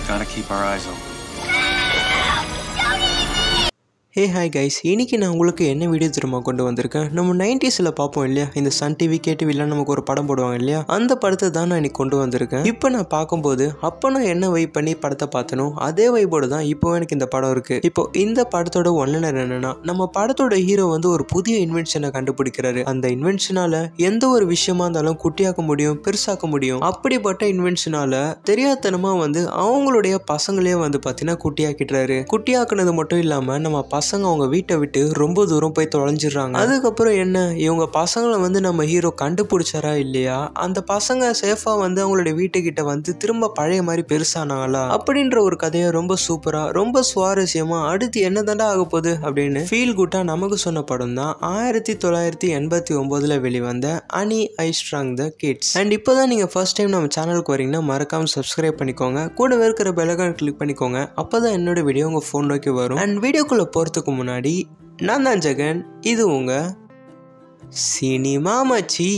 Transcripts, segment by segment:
Gotta keep our eyes open. Hey hi guys, இன்றைக்கி நான் உங்களுக்கு என்ன வீடியோ திரும்ப கொண்டு வந்திருக்கேன். நம்ம 90s பார்ப்போம் இல்லையா, இந்த சன் டிவி கேடிவிலாம் நமக்கு ஒரு படம் போடுவாங்க இல்லையா, அந்த படத்தை தான் நான் இன்றைக்கி கொண்டு வந்திருக்கேன். இப்போ நான் பார்க்கும்போது அப்போ நான் என்ன வைப் பண்ணி படத்தை பார்த்தனோ அதே வைப்போடு தான் இப்போ எனக்கு இந்த படம் இருக்குது. இப்போ இந்த படத்தோட ஒன்லைனர் என்னென்னா, நம்ம படத்தோட ஹீரோ வந்து ஒரு புதிய இன்வென்ஷனை கண்டுபிடிக்கிறாரு. அந்த இன்வென்ஷனால் எந்த ஒரு விஷயமா இருந்தாலும் குட்டியாக்க முடியும், பெருசாக்க முடியும். அப்படிப்பட்ட இன்வென்ஷனால் தெரியாதனமாக வந்து அவங்களுடைய பசங்களே வந்து பார்த்தீங்கன்னா குட்டியாக்கிட்டுறாரு. குட்டியாக்குனது மட்டும் இல்லாமல் நம்ம பசங்க அவங்க வீட்டை விட்டு ரொம்ப தூரம் போய் தொலைஞ்சிடுறாங்க. அதுக்கப்புறம் என்ன, இவங்க பசங்களை வந்து நம்ம ஹீரோ கண்டுபிடிச்சாரா இல்லையா, அந்த பசங்க சேஃபா வந்து அவங்களுடைய வீட்டுக்கிட்ட வந்து திரும்ப பழைய மாதிரி பெருசானாங்களா அப்படின்ற ஒரு கதையை ரொம்ப சூப்பரா, ரொம்ப சுவாரஸ்யமா அடுத்து என்ன தாண்டா ஆக போகுது அப்படின்னு ஃபீல் குட்டா நமக்கு சொன்ன படம் தான் 1989 வெளிவந்த அனி ஐ ஸ்ட்ராங் த கிட்ஸ். அண்ட் இப்போதான் நீங்க ஃபர்ஸ்ட் டைம் நம்ம சேனலுக்கு வரீங்கன்னா மறக்காம சப்ஸ்கிரைப் பண்ணிக்கோங்க, கூடவே இருக்கிற பெல் ஐகான் கிளிக் பண்ணிக்கோங்க. அப்பதான் என்னோட வீடியோ உங்க போன் நோக்கி வரும். அண்ட் வீடியோக்குள்ள போறதுக்கு முன்னாடி நான் தான் ஜெகன், இது உங்க சினிமா மச்சி.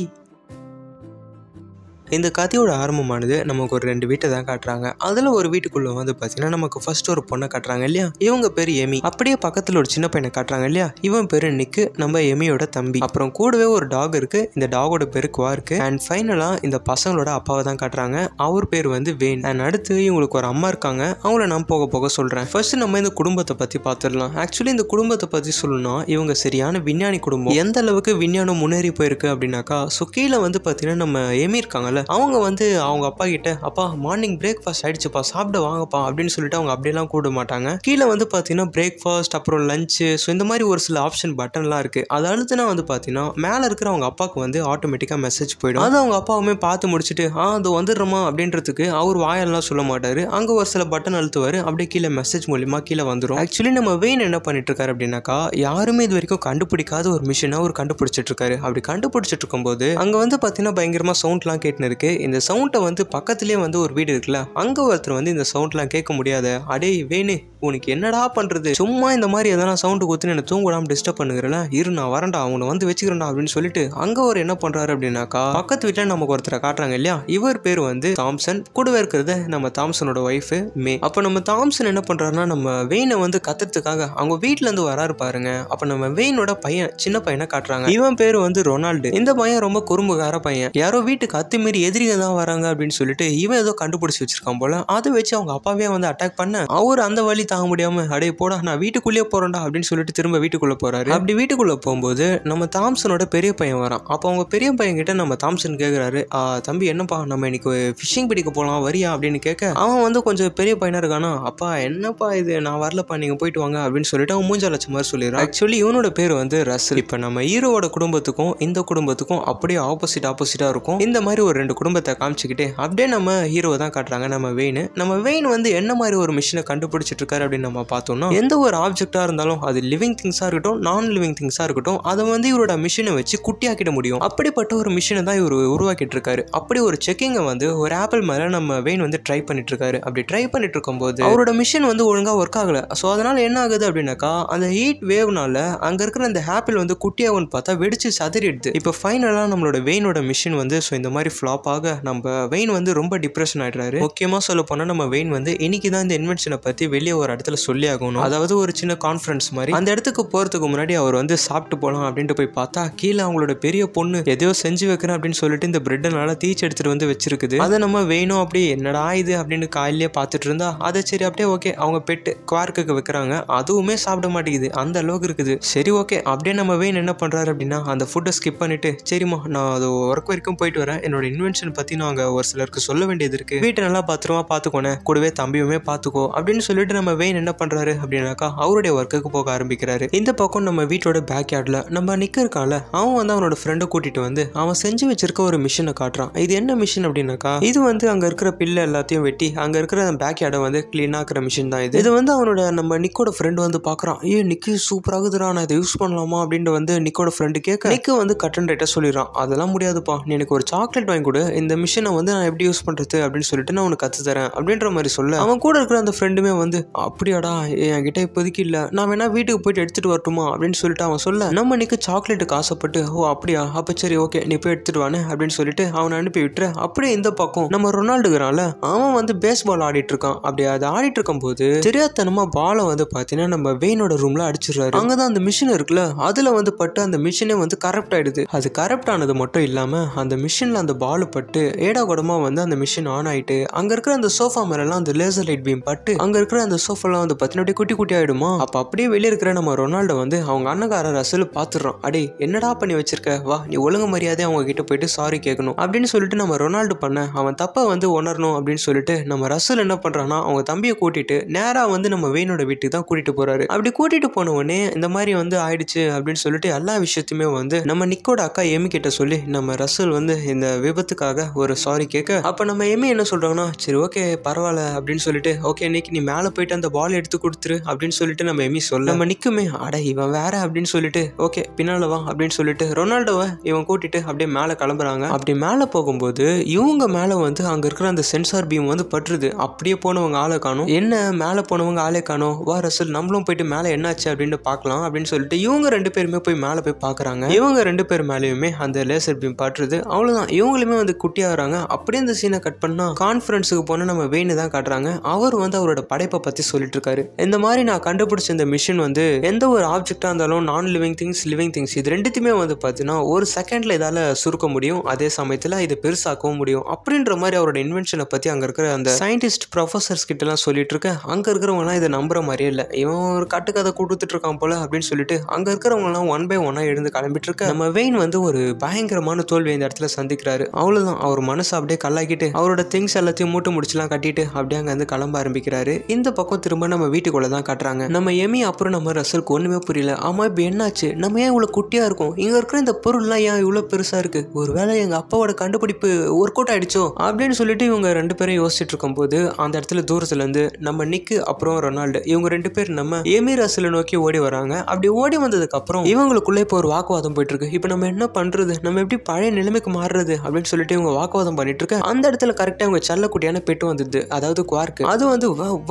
இந்த கதையோட ஆரம்பமானது நமக்கு ஒரு 2 வீட்டை தான் காட்டுறாங்க. அதில் ஒரு வீட்டுக்குள்ளே வந்து பார்த்தீங்கன்னா நமக்கு ஃபர்ஸ்ட் ஒரு பொண்ணை காட்டுறாங்க இல்லையா, இவங்க பேர் எமி. அப்படியே பக்கத்தில் ஒரு சின்ன பையனை காட்டுறாங்க இல்லையா, இவன் பேர் நிக்கு, நம்ம எமியோட தம்பி. அப்புறம் கூடவே ஒரு டாக் இருக்குது, இந்த டாகோட பேர் குவார்க்கு. அண்ட் ஃபைனலாக இந்த பசங்களோட அப்பாவை தான் காட்டுறாங்க, அவர் பேர் வந்து வேன். அண்ட் அடுத்து இவங்களுக்கு ஒரு அம்மா இருக்காங்க, அவங்கள நான் போக போக சொல்கிறேன். ஃபர்ஸ்ட் நம்ம இந்த குடும்பத்தை பற்றி பார்த்துடலாம். ஆக்சுவலி இந்த குடும்பத்தை பற்றி சொல்லணும்னா இவங்க சரியான விஞ்ஞானி குடும்பம். எந்த அளவுக்கு விஞ்ஞானம் முன்னேறி போயிருக்கு அப்படின்னாக்கா, ஸோ கீழே வந்து பார்த்தீங்கன்னா நம்ம எமி இருக்காங்கல்ல, அவங்க வந்து அவங்க அப்பா கிட்ட, அப்பா மார்னிங் பிரேக்ஃபாஸ்ட் ஆயிடுச்சுப்பா, சாப்பிட வாங்கப்பா அப்படின்னு சொல்லிட்டு அவங்க அப்படியெல்லாம் கூட மாட்டாங்க. கீழே வந்து பார்த்தீங்கன்னா பிரேக்ஃபாஸ்ட், அப்புறம் லஞ்சு, ஸோ இந்த மாதிரி ஒரு சில ஆப்ஷன் பட்டன்லாம் இருக்குது. அது அழுத்துனா வந்து பார்த்தீங்கன்னா மேலே இருக்கிற அவங்க அப்பாவுக்கு வந்து ஆட்டோமேட்டிக்காக மெசேஜ் போயிடும். அது அவங்க அப்பாவுமே பார்த்து முடிச்சுட்டு அது வந்துடுறோமா அப்படின்றதுக்கு அவர் வாயெல்லாம் சொல்ல மாட்டார், அங்கே ஒரு சில பட்டன் அழுத்துவார், அப்படியே கீழே மெசேஜ் மூலியமாக கீழே வந்துடும். ஆக்சுவலி நம்ம வெயின் என்ன பண்ணிட்டு இருக்காரு அப்படின்னாக்கா, யாருமே இது வரைக்கும் கண்டுபிடிக்காத ஒரு மிஷினை அவர் கண்டுபிடிச்சிட்டு இருக்காரு. அப்படி கண்டுபிடிச்சிட்டு இருக்கும்போது அங்கே வந்து பார்த்தீங்கன்னா பயங்கரமாக சவுண்ட்லாம் கேட்டுன்னு இருக்கு. இந்த சவுண்டை வந்து பக்கத்துலேயே வந்து ஒரு வீடு இருக்குல்ல, அங்கே ஒருத்தர் வந்து இந்த சவுண்ட்லாம் கேட்க முடியாத, அடே வேணு உனக்கு என்னடா பண்ணுறது, சும்மா இந்த மாதிரி எதனா சவுண்டு கொடுத்து என்ன தூங்கடாமல் டிஸ்டர்ப் பண்ணுகிறல, இரு நான் வரேன்டா, அவனை வந்து வச்சுக்கிறேன்டா அப்படின்னு சொல்லிட்டு அங்கே ஒரு என்ன பண்ணுறாரு அப்படின்னாக்கா, பக்கத்து வீட்டில் நமக்கு ஒருத்தரை காட்டுறாங்க இல்லையா, இவர் பேர் வந்து தாம்சன், கூடவே இருக்கிறது நம்ம தாம்சனோட ஒய்ஃபு மே. அப்போ நம்ம தாம்சன் என்ன பண்ணுறாருன்னா நம்ம வெயினை வந்து கத்துறதுக்காக அவங்க வீட்டிலேருந்து வராரு பாருங்க. அப்போ நம்ம வெயினோட பையன், சின்ன பையனை காட்டுறாங்க, இவன் பேர் வந்து ரொனால்டு. இந்த பையன் ரொம்ப குறும்புகார பையன், யாரோ வீட்டுக்கு அத்துமீறி எதிரிக தான் வராங்க அப்படின்னு சொல்லிட்டு இவன் ஏதோ கண்டுபிடிச்சு வச்சிருக்கான் போல. அதை வச்சு அவங்க அப்பாவே வந்து அட்டாக் பண்ண அவர் அந்த வழி தாங்க முடியாம, அடே போடா நான் வீட்டுக்குள்ளேயே போறேன்டா அப்படின்னு சொல்லிட்டு திரும்ப வீட்டுக்குள்ள போறாரு. அப்படி வீட்டுக்குள்ள போகும்போது நம்ம தாம்சனோட பெரிய பையன் வரான். அப்போ அவங்க பெரிய பையன் கிட்ட நம்ம தாம்சன் கேட்கிறாரு, தம்பி என்னப்பா நம்ம இன்னைக்கு ஃபிஷிங் பிடிக்க போலாம் வரியா அப்படின்னு கேட்க, அவன் வந்து கொஞ்சம் பெரிய பையனா இருக்கானா, அப்பா என்னப்பா இது நான் வரலப்பா நீங்க போயிட்டு வாங்க அப்படின்னு சொல்லிட்டு அவன் மூஞ்சா லட்சம் மாதிரி சொல்லிடுறான். ஆக்சுவலி இவனோட பேர் வந்து ரசல். இப்ப நம்ம ஹீரோவோட குடும்பத்துக்கும் இந்த குடும்பத்துக்கும் அப்படியே ஆப்போசிட்டா இருக்கும். இந்த மாதிரி ஒரு 2 குடும்பத்தை காமிச்சுக்கிட்டு அப்படியே நம்ம ஹீரோவை தான் காட்டுறாங்க, நம்ம வெயின். நம்ம வெயின் வந்து என்ன மாதிரி ஒரு மிஷினை கண்டுபிடிச்சிட்டு இருக்காரு அப்படின்னு நம்ம பார்த்தோம்னா, எந்த ஒரு ஆப்ஜெக்டா இருந்தாலும் அது லிவிங் திங்ஸா இருக்கட்டும், நான் லிவிங் திங்ஸா இருக்கட்டும், அதை வந்து இவரோட மிஷினை வச்சு குட்டியாக்கிட முடியும். அப்படிப்பட்ட ஒரு மிஷினை தான் இவர் உருவாக்கிட்டு இருக்காரு. அப்படி ஒரு செக்கிங்கை வந்து ஒரு ஆப்பிள் மேல நம்ம வெயின் வந்து ட்ரை பண்ணிட்டு இருக்காரு. அப்படி ட்ரை பண்ணிட்டு இருக்கும்போது அவரோட மிஷின் வந்து ஒழுங்கா ஒர்க் ஆகல. ஸோ அதனால என்ன ஆகுது அப்படின்னாக்கா, அந்த ஹீட் வேவ்னால அங்க இருக்கிற அந்த ஆப்பிள் வந்து குட்டியாகும்னு பார்த்தா வெடிச்சு சதறிடுது. இப்போ ஃபைனலா நம்மளோட வெயினோட மிஷின் வந்து ஸோ இந்த மாதிரி ஃபிளாப் ஆக நம்ம வெயின் வந்து ரொம்ப டிப்ரெஷன் ஆயிடுறாரு. முக்கியமா சொல்ல போனா நம்ம வெயின் வந்து இன்னைக்கு தான் இந்த இன்வென்ஷனை பத்தி வெளியே ஒரு இடத்துல சொல்லி ஆகணும், அதாவது ஒரு சின்ன கான்ஃபரன்ஸ் மாதிரி. அந்த இடத்துக்கு போறதுக்கு முன்னாடி அவர் வந்து சாப்பிட்டு போலாம் அப்படின்ட்டு போய் பார்த்தா கீழே அவங்களோட பெரிய பொண்ணு எதையோ செஞ்சு வைக்கிறேன் அப்படின்னு சொல்லிட்டு இந்த பிரெட்டை நல்லா தீச்சு எடுத்துட்டு வந்து வச்சிருக்குது. அதை நம்ம வெயினும் அப்படியே என்னடா இது அப்படின்னு காலையிலேயே பார்த்துட்டு இருந்தா, அதை சரி அப்படியே ஓகே அவங்க பெட்டு குவார்க்குக்கு வைக்கிறாங்க, அதுவுமே சாப்பிட மாட்டேங்குது, அந்த அளவுக்கு இருக்குது. சரி ஓகே அப்படியே நம்ம வெயின் என்ன பண்றாரு அப்படின்னா அந்த ஃபுட்டை ஸ்கிப் பண்ணிட்டு, சரிம்மா நான் அது ஒர்க் வரைக்கும் போயிட்டு வரேன், என்னோட இன்வென்ஷன் பத்தி நாங்க ஒரு சிலருக்கு சொல்ல வேண்டியது இருக்கு, வீட்டை நல்லா பத்திரமா பார்த்துக்கோனே, கூடவே தம்பியுமே பார்த்துக்கோ அப்படின்னு சொல்லிட்டு நம்ம வெயின் என்ன பண்றாரு அப்படின்னாக்கா அவருடைய ஒர்க்குக்கு போக ஆரம்பிக்கிறாரு. இந்த பக்கம் நம்ம வீட்டோட பேக் யார்ட்ல நம்ம நிக்க இருக்கான்ல, அவன் வந்து அவனோட ஃப்ரெண்டை கூட்டிட்டு வந்து அவன் செஞ்சு வச்சிருக்க ஒரு மிஷினை காட்டுறான். இது என்ன மிஷின் அப்படின்னாக்கா, இது வந்து அங்க இருக்கிற பில்லை எல்லாத்தையும் வெட்டி அங்க இருக்கிற பேக் யார்டை வந்து கிளீன் ஆக்குற மிஷின் தான் இது. இது வந்து அவனோட நம்ம நிக்கோட ஃப்ரெண்டு வந்து பாக்குறான், நிக்கு சூப்பராகுதுடா, நான் இதை யூஸ் பண்ணலாமா அப்படின்னு வந்து நிக்கோட ஃப்ரெண்டு கேட்க, நிக்கு வந்து கட் அண்ட் ரைட்டா சொல்லிடுறான், அதெல்லாம் முடியாதுப்பா, நீ எனக்கு ஒரு சாக்லேட் வாங்கி கூட இந்த மிஷினை வந்து நான் எப்படி யூஸ் பண்றது அப்படின்னு சொல்லிட்டு நான் உனக்கு கத்து தரேன் அப்படின்ற மாதிரி சொல்ல அவன் கூட இருக்கிற அந்த ஃப்ரெண்டுமே வந்து அப்படியாடா என்கிட்ட இப்போதைக்கு இல்ல, நான் வேணா வீட்டுக்கு போயிட்டு எடுத்துட்டு வரட்டுமா அப்படின்னு சொல்லிட்டு அவன் சொல்ல நம்ம நிக்கு சாக்லேட்டுக்கு ஆசைப்பட்டு ஓ அப்படியா அப்ப சரி ஓகே நீ போய் எடுத்துட்டு வானே அப்படின்னு சொல்லிட்டு அவனை அனுப்பி விட்டுற. அப்படியே இந்த பக்கம் நம்ம ரொனால்டுங்கிறான்ல அவன் வந்து பேஸ் பால் ஆடிட்டு இருக்கான். அப்படி அதை ஆடிட்டு இருக்கும் போது தெரியாதனமா பாலை வந்து பாத்தீங்கன்னா நம்ம வெயினோட ரூம்ல அடிச்சிடுறாரு. அங்கதான் அந்த மிஷின் இருக்குல்ல அதுல வந்து பட்டு அந்த மிஷினே வந்து கரப்ட் ஆயிடுது. அது கரப்ட் ஆனது மட்டும் இல்லாம அந்த மிஷின்ல அந்த பால் பட்டு ஏடா கூடமா வந்து அந்த மிஷின் ஆன் ஆயிட்டு அங்க இருக்கிற அந்த சோஃபா மேலாம் அந்த லேசர் லைட் பீம் பட்டு அங்க இருக்கிற அந்த சோஃபாலாம் வந்து பாத்தீங்கன்னா குட்டி குட்டி ஆயிடுமா. அப்ப அப்படியே வெளியே இருக்கிற நம்ம ரொனால்டோ வந்து அவங்க அண்ணகாரர் ரசல் பாத்துறான். அடே என்னடா பண்ணி வச்சிருக்க, வா நீ ஒழுங்கு மரியாதை அவங்க கிட்ட போயிட்டு சாரி கேட்கணும் அப்படின்னு சொல்லிட்டு நம்ம ரொனால்டோ பண்ண அவன் தப்ப வந்து உணரணும் அப்படின்னு சொல்லிட்டு நம்ம ரசல் என்ன பண்றான்னா அவங்க தம்பியை கூட்டிட்டு நேரா வந்து நம்ம வெயினோட வீட்டுக்கு தான் கூட்டிட்டு போறாரு. அப்படி கூட்டிட்டு போன உடனே இந்த மாதிரி வந்து ஆயிடுச்சு அப்படின்னு சொல்லிட்டு எல்லா விஷயத்தையுமே வந்து நம்ம நிக்கோட அக்கா எமி கிட்ட சொல்லி நம்ம ரசல் வந்து இந்த விபத்துக்காக ஒரு சாரி கேட்க அப்ப நம்ம எமி என்ன சொல்றாங்கன்னா சரி ஓகே பரவாயில்ல அப்படின்னு சொல்லிட்டு ஓகே இன்னைக்கு நீ மேல போயிட்டு அந்த பால் எடுத்து கொடுத்துரு அப்படின்னு சொல்லிட்டு நம்ம எமி சொல்ல நம்ம நிக்குமே அட இவன் வேற அப்படின்னு சொல்லிட்டு ஓகே பின்னால வா அப்படின்னு சொல்லிட்டு ரொனால்டோவை இவன் கூட்டிட்டு அப்படியே மேல கிளம்புறாங்க. அப்படி மேல போகும்போது இவங்க மேல வந்து அங்க இருக்கிற அந்த சென்சார் பீம் வந்து பற்றுது. அப்படியே போனவங்க ஆளை காணும். என்ன மேல போனவங்க ஆளே காணும், வா ரசல் நம்மளும் போயிட்டு மேல என்னாச்சு அப்படின்னு பாக்கலாம் அப்படின்னு சொல்லிட்டு இவங்க ரெண்டு பேருமே போய் மேல போய் பாக்குறாங்க. இவங்க ரெண்டு பேர் மேலயுமே அந்த லேசர் பீம் பற்றுது. அவ்வளவுதான் இவங்களுமே வந்து குட்டியாகிறாங்க. அப்படியே அந்த சீனை கட் பண்ணா கான்ஃபரன்ஸுக்கு போன நம்ம வெயினை தான் காட்டுறாங்க. அவர் வந்து அவரோட படைப்பை பத்தி சொல்லிட்டு இருக்காரு. இந்த மாதிரி நான் கண்டுபிடிச்ச இந்த மிஷின் வந்து எந்த ஒரு ஆப்ஜெக்டா இருந்தாலும் நான் லிவிங் திங்ஸ் லிவிங் திங்ஸ் இது ரெண்டுத்தையுமே வந்து பாத்தீங்கன்னா ஒரு செகண்ட்ல இதால சுருக்க முடியும், அதே சமயத்துல இதை பெருசாக்கவும் முடியும் அப்படின்ற மாதிரி அவரோட இன்வென்ஷனை பத்தி அங்க இருக்கிற அந்த சயின்டிஸ்ட் ப்ரொஃபசர்ஸ் கிட்ட எல்லாம் சொல்லிட்டு இருக்க. அங்க இருக்கிறவங்க எல்லாம் இதை நம்புற மாதிரியே இல்ல, இவன் ஒரு கட்டுக்கதை கொடுத்துட்டு இருக்கான் போல அப்படின்னு சொல்லிட்டு அங்க இருக்கிறவங்க எல்லாம் ஒன் பை ஒன்னா எழுந்து கிளம்பிட்டு இருக்க. நம்ம வெயின் வந்து ஒரு பயங்கரமான தோல்வி இந்த இடத்துல சந்திக்கிறாரு. அவ்வளவுதான் அவர் மனசை அப்படியே கல்லாக்கிட்டு அவரோட திங்ஸ் எல்லாத்தையும் மூட்டு முடிச்சுலாம் கட்டிட்டு அப்படியே அங்க வந்து கிளம்ப ஆரம்பிக்கிறாரு. இந்த பக்கம் திரும்ப நம்ம வீட்டுக்குள்ள தான் காட்டுறாங்க. நம்ம எமி அப்புறம் நம்ம ரசலுக்கு ஒண்ணுமே புரியல. ஆமா இப்ப என்னாச்சு, நம்ம ஏன் இவ்வளவு குட்டியா இருக்கும், இங்க இருக்கிற இந்த பொருள்லாம் ஏன் இவ்வளவு பெருசா இருக்கு, ஒருவேளை எங்க அப்பாவோட கண்டுபிடிப்பு ஒர்க் அவுட் ஆயிடுச்சோ அப்படின்னு சொல்லிட்டு இவங்க ரெண்டு பேரும் யோசிச்சுட்டு இருக்கும் போது அந்த இடத்துல தூரத்துல இருந்து நம்ம நிக்கு அப்புறம் ரொனால்டு இவங்க ரெண்டு பேர் நம்ம எமி ரசலை நோக்கி ஓடி வராங்க. அப்படி ஓடி வந்ததுக்கு அப்புறம் இவங்களுக்குள்ள இப்போ ஒரு வாக்குவாதம் போயிட்டு இருக்கு. இப்ப நம்ம என்ன பண்றது, நம்ம எப்படி பழைய நிலைமைக்கு மாறுறது அப்படின்னு சொல்லிட்டு இவங்க வாக்குவாதம் பண்ணிட்டு இருக்க. அந்த இடத்துல கரெக்டா இவங்க செல்லக்குட்டியான பெட்டு வந்தது, அதாவது குவார்க். அது வந்து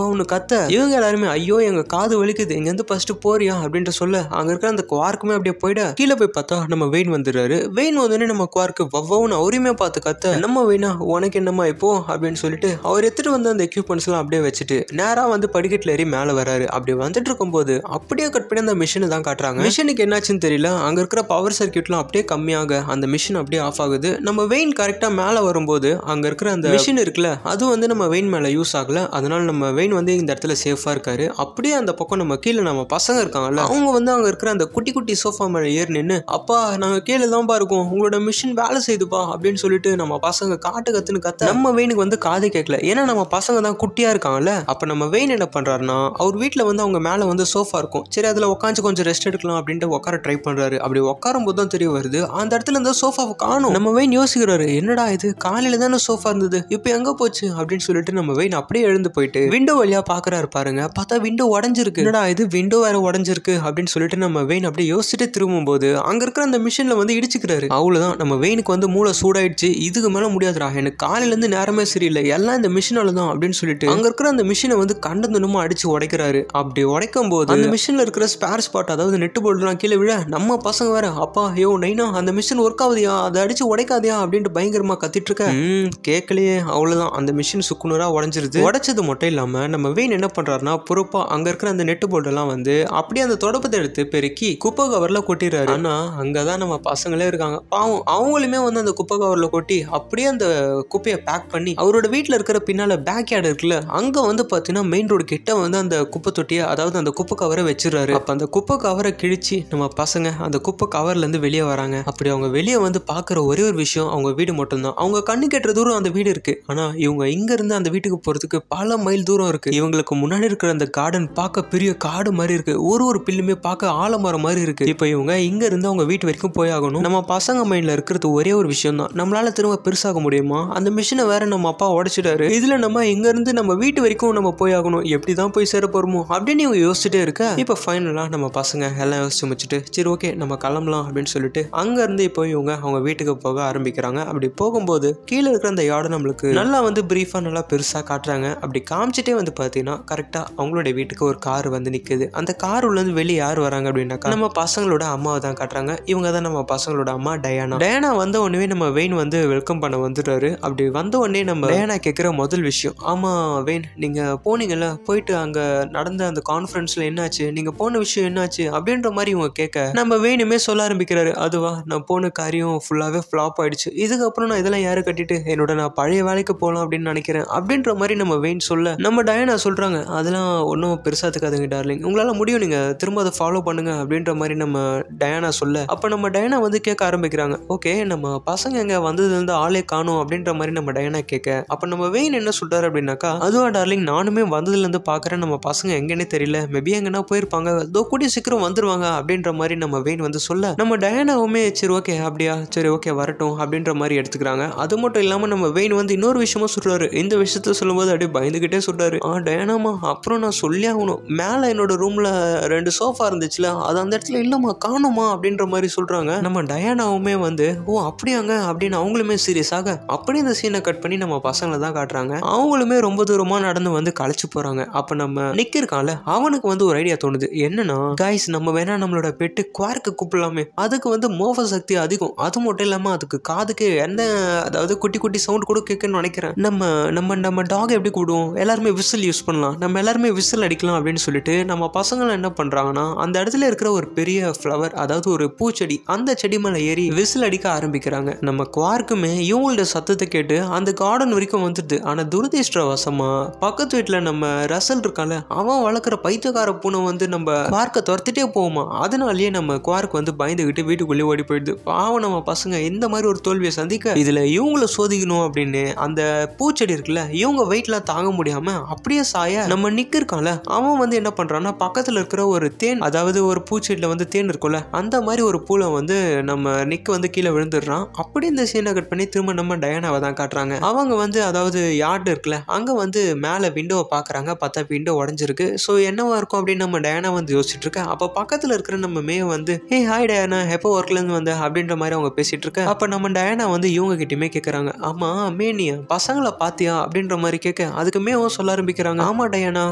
ஒன்னு கத்த இவங்க எல்லாருமே ஐயோ எங்க காது வலிக்குது இங்க இருந்து ஃபர்ஸ்ட் போறியா அப்படின்ட்டு சொல்ல அங்க இருக்கிற அந்த குவார்க்குமே அப்படியே போயிட கீழே போய் பார்த்தா நம்ம வெயின் வந்துடுறாரு. வெயின் வந்தோடனே நம்ம குவார்க்கு வவ்வன்னு அவரையுமே பார்த்து கத்த நம்ம வெயினா உனக்கு என்னமா இப்போ அப்படின்னு சொல்லிட்டு அவர் எடுத்துட்டு வந்து அந்த எக்யூப்மெண்ட்ஸ் எல்லாம் அப்படியே வச்சுட்டு நேரா வந்து படிக்கட்டுல ஏறி மேல வராரு. அப்படி வந்துட்டு இருக்கும் போது அப்படியே கட் பண்ணி அந்த மிஷினை தான் காட்டுறாங்க. மிஷினுக்கு என்னாச்சுன்னு தெரியல, அங்க இருக்கிற பவர் சர்க்கியூட்லாம் அப்படியே கம்மியாக அந்த மிஷின் அப்படியே ஆஃப் ஆகுது. நம்ம வெயின் கரெக்டா மேல வரும்போது அங்க இருக்கிற அந்த மிஷின் இருக்குல்ல அது வந்து நம்ம வெயின் மேல யூஸ் ஆகல. அதனால நம்ம வெயின் வந்து இந்த இடத்துல சேஃபா இருக்காரு. அப்படியே அந்த பக்கம் நம்ம கீழே நம்ம பசங்க இருக்காங்கல்ல அவங்க வந்து அங்க இருக்கிற அந்த குட்டி குட்டி சோஃபா மேல ஏறி நின்று அப்பா நாங்க கீழே தான்ப்பா இருக்கோம், உங்களோட மிஷின் வேலை செய்துப்பா அப்படின்னு சொல்லிட்டு நம்ம பசங்க காட்டு கத்துன்னு கத்த நம்ம வெயினுக்கு வந்து காது கேட்கல. ஏன்னா நம்ம பசங்க தான் குட்டியா இருக்காங்கல்ல. அப்ப நம்ம வெயின் என்ன பண்றாருன்னா அவர் வீட்டுல வந்து அவங்க மேல வந்து சோஃபா இருக்கும், சரி அதுல உட்காந்து கொஞ்சம் ரெஸ்ட் எடுக்கலாம் அப்படின்ட்டு உட்கார ட்ரை பண்றாரு. அப்படி உட்காரும் போது தான் தெரிய வருது அந்த இடத்துல இந்த சோஃபாவை காணும். நம்ம வெயின் யோசிக்கிறாரு என்னடா இது காலையில தானே சோஃபா இருந்தது இப்ப எங்க போச்சு அப்படின்னு சொல்லிட்டு நம்ம வெயின் அப்படியே எழுந்து போயிட்டு விண்டோ வழியா பாக்குறாரு. பாருங்க பார்த்தா விண்டோ உடஞ்சிருக்கு. என்னடா இது விண்டோ வேற உடஞ்சிருக்கு அப்படின்னு சொல்லிட்டு நம்ம வெயின் அப்படியே யோசிச்சுட்டு திரும்பும் போது அங்க இருக்கிற அந்த மிஷின்ல வந்து இடிச்சுக்கிறாரு. அவ்வளவுதான் நம்ம வெயினுக்கு வந்து மூளை சூடாயிடுச்சு, இதுக்கு மேல முடியாதுடா எனக்கு காலையில இருந்து நேரமே சரியில்லை எல்லாம் இந்த மிஷினால தான் அப்படின்னு சொல்லிட்டு அங்க இருக்கிற அந்த மிஷினை வந்து கண்டந்தனமா அடிச்சு உடைக்கிறாரு. அப்படி உடைக்கும் போது அந்த மிஷின்ல இருக்கிற ஸ்பேர் ஸ்பாட் அதாவது நெட் போல்ட் எல்லாம் கீழே விழ நம்ம பசங்க வேற அப்பா யோ நைனா அந்த மிஷின் ஒர்க் ஆகுதியா அதை அடிச்சு உடைக்காதியா அப்படின்ட்டு பயங்கரமா கத்திட்டு இருக்க. கேட்கலையே. அவ்வளவுதான் அந்த மிஷின் சுக்குநூறா உடைஞ்சிருது. உடைச்சது மட்டும் இல்லாம நம்ம வெயின் என்ன பண்றாருன்னா பொறுப்பா அங்க இருக்கிற அந்த நெட் போல்ட் எல்லாம் வந்து அப்படியே அந்த தொடப்பத்தை எடுத்து பெருக்கி குப்பை கவர்ல கொட்டிடுறாரு. ஆனா அங்கதான் நம்ம பசங்களே இருக்காங்க பாவம், அவங்களுமே வந்து அந்த குப்பை கவர்ல கொட்டி அப்படியே அந்த குப்பையை பேக் பண்ணி அவரோட வீட்டுல இருக்கிற பின்னால பேக் யார்டு இருக்குல்ல அங்க வந்து பாத்தீங்கன்னா மெயின் ரோடு கிட்ட வந்து அந்த குப்பை தொட்டியை அதாவது அந்த குப்பை கவரை வச்சிடறாரு. அப்ப அந்த குப்பை கவரை கிழிச்சு நம்ம பசங்க அந்த குப்பை கவர்ல இருந்து வெளியே வராங்க. அப்படி அவங்க வெளியே வந்து பாக்குற ஒரே ஒரு விஷயம் அவங்க வீடு மட்டும்தான். அவங்க கண்ணு கெட்டுற தூரம் அந்த வீடு இருக்கு. ஆனா இவங்க இங்க இருந்து அந்த வீட்டுக்கு போறதுக்கு பல மைல் தூரம் இருக்கு. இவங்களுக்கு முன்னாடி இருக்கிற அந்த கார்டன் பார்க்க பெரிய காடு மாதிரி இருக்கு, ஒரு பில்லுமே பார்க்க ஆலமரம் மாதிரி இருக்கு. இப்ப இவங்க இங்க இருந்து அவங்க வீட்டு வரைக்கும் போய் ஆகணும். நம்ம பசங்க மைண்ட்ல இருக்கிறது ஒரே ஒரு விஷயம் தான், நம்மளால திரும்ப பெருசாக முடியுமா, அந்த மிஷினை வேற நம்ம அப்பா உடைச்சிட்டாரு, இதுல நம்ம இங்க இருந்து நம்ம வீட்டு வரைக்கும் நம்ம போய் ஆகணும், எப்படிதான் போய் சேர போறோமோ அப்படின்னு இவங்க யோசிச்சுட்டே இருக்க. இப்ப ஃபைனலா நம்ம பசங்க எல்லாம் யோசிச்சு முடிச்சுட்டு சரி ஓகே நம்ம கிளம்பலாம் அப்படின்னு சொல்லிட்டு அங்க இருந்து இப்போ இவங்க அவங்க வீட்டுக்கு போக ஆரம்பிக்கிறாங்க. அப்படி போகும்போது கீழே இருக்கிற அந்த யார்டை நம்மளுக்கு நல்லா வந்து பிரீஃபா நல்லா பெருசா காட்டுறாங்க. அப்படி காமிச்சிட்டே வந்து பாத்தீங்கன்னா கரெக்டா அவங்களுடைய வீட்டுக்கு ஒரு கார் வந்து நிக்குது. அந்த கார் உள்ள இருந்து வெளியே யார் வராங்க அப்படின்னாக்கா நம்ம பசங்களோட அம்மாவை தான் காட்டுறாங்க. இவங்க தான் நம்ம பசங்களோட அம்மா டயானா. டயானா வந்த உடனே நம்ம வெயின் வந்து வெல்கம் பண்ண வந்துட்டாரு. அப்படி வந்த உடனே நம்ம டயானா கேட்கிற முதல் விஷயம், ஆமா வெயின் நீங்க போனீங்கல்ல, போயிட்டு அங்க நடந்த அந்த கான்ஃபரன்ஸ்ல என்னாச்சு, நீங்க போன விஷயம் என்னாச்சு அப்படின்ற மாதிரி இவங்க கேட்க நம்ம வெயினுமே சொல்ல ஆரம்பிக்கிறாரு. அதுவா, நான் போன காரியம் ஃபுல்லாவே ஃபிளாப் ஆயிடுச்சு. இதுக்கப்புறம் நான் இதெல்லாம் யாரை கட்டிட்டு என்னோட நான் பழைய வேலைக்கு போகலாம் அப்படின்னு நினைக்கிறேன் அப்படின்ற மாதிரி நம்ம வெயின் சொல்ல நம்ம டயானா சொல்றாங்க, அதெல்லாம் ஒன்றும் பெருசாத்துக்காதுங்க டார்லிங், உங்களால முடியும், நீங்க திரும்ப அதை ஃபாலோ பண்ணுங்க அப்படின்ற மாதிரி நம்ம டயானா சொல்ல அப்ப நம்ம டயானா வந்து கேட்க ஆரம்பிக்கிறாங்க, ஓகே நம்ம பசங்க எங்க வந்ததுல இருந்து ஆளே காணும் அப்படின்ற மாதிரி நம்ம டயானா கேட்க அப்ப நம்ம வெயின் என்ன சொல்றாரு அப்படின்னாக்கா, அதுவா டார்லிங் நானுமே வந்ததுல இருந்து பாக்குறேன், நம்ம பசங்க எங்கன்னே தெரியல, மேபி எங்கன்னா போயிருப்பாங்க, இதோ கூடிய சீக்கிரம் வந்துருவாங்க அப்படின்ற மாதிரி நம்ம வெயின் வந்து சொல்ல நம்ம டயானாவுமே சரி ஓகே அப்படியா, சரி ஓகே வரட்டும் அப்படின்ற மாதிரி எடுத்துக்கிறாங்க. அது மட்டும் இல்லாம நம்ம வெயின் வந்து இன்னொரு விஷயமும் சொல்றாரு. இந்த விஷயத்த சொல்லும்போது அப்படியே பயந்துகிட்டே சொல்றாரு, டயானாமா அப்புறம் நான் சொல்லி ஆகணும், மேல என்னோட ரூம்ல 2 சோஃபா இருந்துச்சுல, அது அந்த இடத்துல இல்லம்மா காணுமா அப்படின்ற மாதிரி சொல்றாங்க. நம்ம டயானாவுமே வந்து ஓ அப்படியாங்க அப்படின்னு அவங்களுமே சீரியஸாக அப்படியே இந்த சீனை கட் பண்ணி நம்ம பசங்களை தான் காட்டுறாங்க. அவங்களுமே ரொம்ப தூரமா நடந்து வந்து களைச்சு போறாங்க. அப்ப நம்ம நிக் இருக்கான்ல, அவனுக்கு வந்து ஒரு ஐடியா தோணுது. என்னன்னா கைஸ் நம்ம வேணா நம்மளோட பெட்டு குவார்க்கு கூப்பிடலாமே, அதுக்கு வந்து மோக சக்தி அதிகம், அது மட்டும் இல்லாம அதுக்கு காதுக்கு என்ன அதாவது குட்டி குட்டி சவுண்ட் கூட கேட்கணும்னு நினைக்கிறேன். நம்ம நம்ம நம்ம டாக் எப்படி கூடுவோம், எல்லாருமே விசில் யூஸ் பண்ணலாம், நம்ம எல்லாருமே விசில் அடிக்கலாம் அப்படின்னு சொல்லிட்டு நம்ம பசங்களை என்ன பண்றாங்கன்னா அந்த இடத்துல இருக்கிற ஒரு பெரிய ஃப்ளவர் அதாவது ஒரு பூச்செடி, அந்த செடி மேல ஏறி விசில் அடிக்க ஆரம்பிக்கிறாங்க. நம்ம குவார்க்குமே இவங்களோட சத்தத்தை கேட்டு அந்த கார்டன் வரைக்கும் வந்துடுது. ஆனா துரதிர்ஷ்டவசமா பக்கத்து வீட்டுல நம்ம ரசல் இருக்கான்ல, அவன் வளர்க்குற பைத்தியக்கார பூனை வந்து நம்ம குவார்க்கை துரத்திட்டே போகுமா, அதனாலேயே நம்ம குவார்க் வந்து பயந்துகிட்டு வீட்டுக்குள்ளேயே ஓடி போயிடுது. பாவம் நம்ம பசங்க இந்த மாதிரி ஒரு தோல்வியை சந்திக்க இதுல இவங்கள சோதிக்கணும் அப்படின்னு அந்த பூச்செடி இருக்குல்ல, இவங்க வெயிட்லாம் தாங்க முடியாம அப்படியே சாய நம்ம நிக் இருக்கான்ல, அவன் வந்து என்ன பண்றான்னா பக்கத்துல இருக்கிற ஒரு தேன் அதாவது ஒரு பூச்செடியில வந்து தேன் இருக்கும்ல, அந்த மாதிரி ஒரு பூலை வந்து நம்ம நிக் வந்து கீழே விழுந்துடுறான். அப்படி இந்த சீனை கட் பண்ணி திரும்ப நம்ம டயானாவை தான் காட்டுறாங்க. அவங்க வந்து அதாவது யார்டு இருக்குல்ல, அங்க வந்து மேல விண்டோவை பாக்குறாங்க. பார்த்தா விண்டோ உடஞ்சிருக்கு. ஸோ என்னவா இருக்கும் அப்படின்னு நம்ம டயானா வந்து யோசிச்சுட்டு இருக்க. அப்ப பக்கத்துல இருக்கிற நம்ம மே வந்து ஹே ஹாய் டயானா, எப்போ ஒர்க்ல இருந்து வந்த அப்படின்ற மாதிரி அவங்க பேசிட்டு இருக்க. அப்ப நம்ம டயானா வந்து இவங்க கிட்டயுமே கேட்கறாங்க, ஆமா மே நீ பசங்களை பாத்தியா அப்படின்ற மாதிரி கேட்க அதுக்கு மேவும் சொல்ல ஆரம்பிக்கிறாங்க, ஆமா டயானா